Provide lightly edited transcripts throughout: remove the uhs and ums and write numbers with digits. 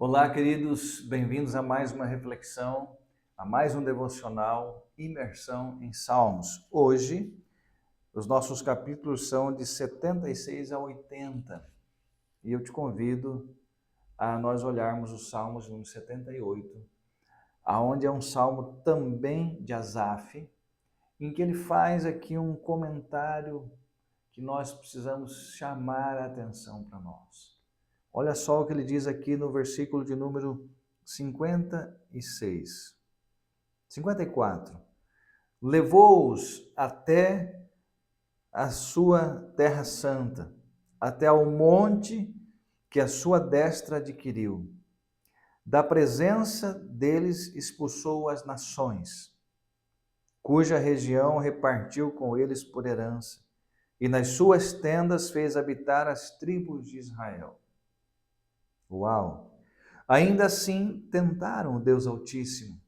Olá, queridos, bem-vindos a mais uma reflexão, a mais um devocional, imersão em Salmos. Hoje, os nossos capítulos são de 76 a 80 e eu te convido a nós olharmos os Salmos número 78, aonde é um salmo também de Asaf, em que ele faz aqui um comentário que nós precisamos chamar a atenção para nós. Olha só o que ele diz aqui no versículo de número 56. 54. Levou-os até a sua terra santa, até ao monte que a sua destra adquiriu. Da presença deles expulsou as nações, cuja região repartiu com eles por herança, e nas suas tendas fez habitar as tribos de Israel. Uau! Ainda assim tentaram o Deus Altíssimo,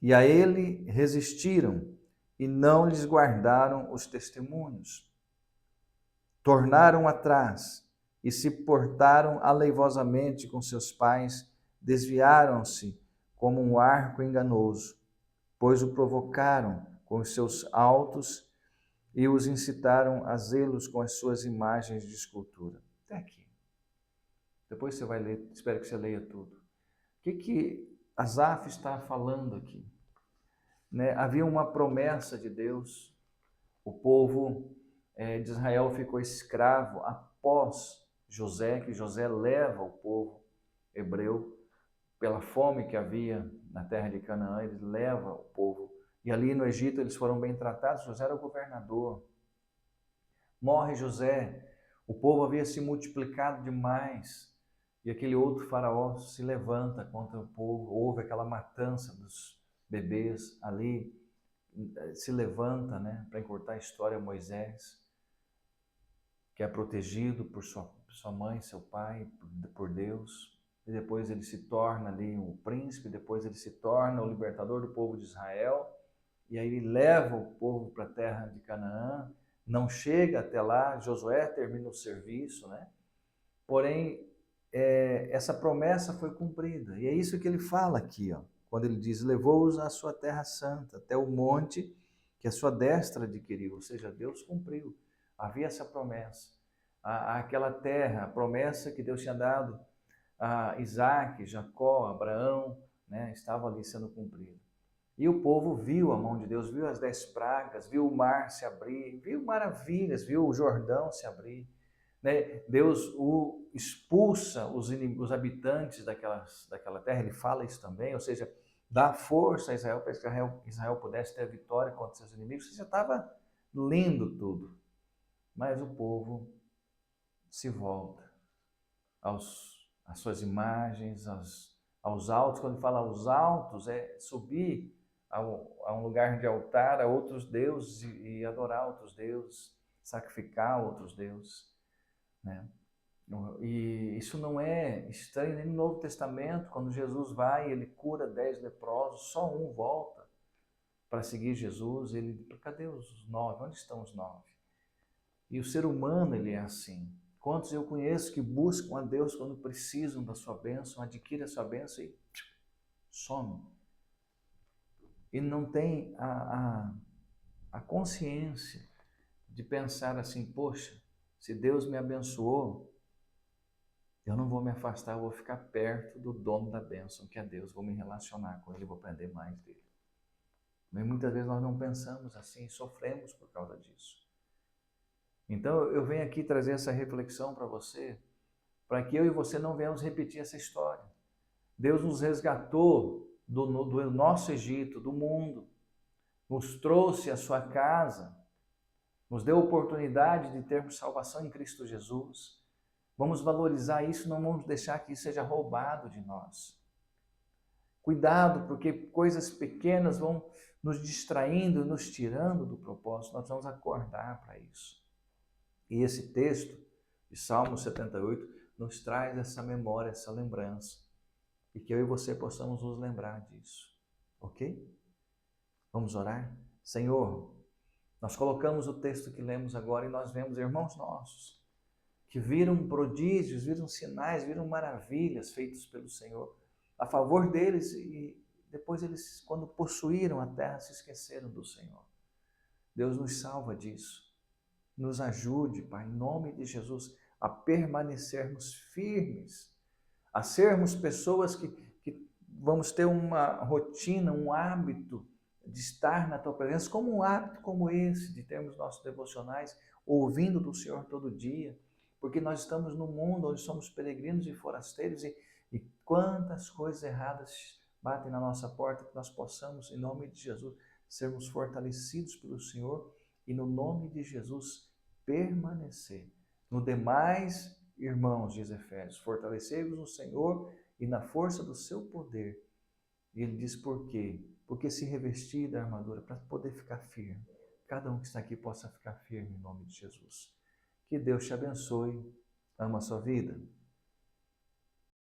e a ele resistiram, e não lhes guardaram os testemunhos. Tornaram atrás e se portaram aleivosamente com seus pais, desviaram-se como um arco enganoso, pois o provocaram com os seus altos e os incitaram a zelos com as suas imagens de escultura. Até aqui. Depois você vai ler, espero que você leia tudo. O que Asaf está falando aqui? Havia uma promessa de Deus, o povo de Israel ficou escravo após José, que José leva o povo hebreu, pela fome que havia na terra de Canaã, ele leva o povo. E ali no Egito eles foram bem tratados, José era o governador. Morre José, o povo havia se multiplicado demais, e aquele outro faraó se levanta contra o povo, houve aquela matança dos bebês ali, se levanta, para encurtar a história, Moisés, que é protegido por sua mãe, seu pai, por Deus, e depois ele se torna ali um príncipe, depois ele se torna o libertador do povo de Israel, e aí ele leva o povo para a terra de Canaã, não chega até lá, Josué termina o serviço, Porém, essa promessa foi cumprida, e é isso que ele fala aqui, quando ele diz, levou-os à sua terra santa, até o monte que a sua destra adquiriu, ou seja, Deus cumpriu, havia essa promessa, aquela terra, a promessa que Deus tinha dado a Isaac, Jacó, Abraão, estava ali sendo cumprida. E o povo viu a mão de Deus, viu as 10 pragas, viu o mar se abrir, viu maravilhas, viu o Jordão se abrir. Deus expulsa os habitantes daquela terra, ele fala isso também, ou seja, dá força a Israel para que Israel pudesse ter a vitória contra seus inimigos. Ou seja, estava lindo tudo. Mas o povo se volta às suas imagens, aos altos. Quando fala aos altos, é subir a um lugar de altar a outros deuses e adorar outros deuses, sacrificar outros deuses. E isso não é estranho nem no Novo Testamento, quando Jesus vai, ele cura 10 leprosos, só um volta para seguir Jesus, cadê os 9? Onde estão os 9? E o ser humano, ele é assim. Quantos eu conheço que buscam a Deus quando precisam da sua bênção, adquirem a sua bênção e some. E não tem a consciência de pensar assim, poxa, se Deus me abençoou, eu não vou me afastar, eu vou ficar perto do dono da bênção, que é Deus, vou me relacionar com Ele, vou aprender mais dele. Mas muitas vezes nós não pensamos assim, sofremos por causa disso. Então eu venho aqui trazer essa reflexão para você, para que eu e você não venhamos repetir essa história. Deus nos resgatou do nosso Egito, do mundo, nos trouxe à sua casa, nos deu a oportunidade de termos salvação em Cristo Jesus. Vamos valorizar isso, não vamos deixar que isso seja roubado de nós. Cuidado, porque coisas pequenas vão nos distraindo, nos tirando do propósito. Nós vamos acordar para isso. E esse texto de Salmo 78 nos traz essa memória, essa lembrança. E que eu e você possamos nos lembrar disso. Ok? Vamos orar? Senhor, nós colocamos o texto que lemos agora e nós vemos irmãos nossos que viram prodígios, viram sinais, viram maravilhas feitos pelo Senhor a favor deles, e depois eles, quando possuíram a terra, se esqueceram do Senhor. Deus nos salva disso. Nos ajude, Pai, em nome de Jesus, a permanecermos firmes, a sermos pessoas que vamos ter uma rotina, um hábito de estar na Tua presença, como um hábito como esse, de termos nossos devocionais, ouvindo do Senhor todo dia, porque nós estamos num mundo onde somos peregrinos e forasteiros, e quantas coisas erradas batem na nossa porta, que nós possamos, em nome de Jesus, sermos fortalecidos pelo Senhor e, no nome de Jesus, permanecer. No demais, irmãos, diz Efésios, fortalecei-vos no Senhor e na força do seu poder. E ele diz por quê? Porque se revestir da armadura para poder ficar firme. Cada um que está aqui possa ficar firme em nome de Jesus. Que Deus te abençoe. Ama a sua vida.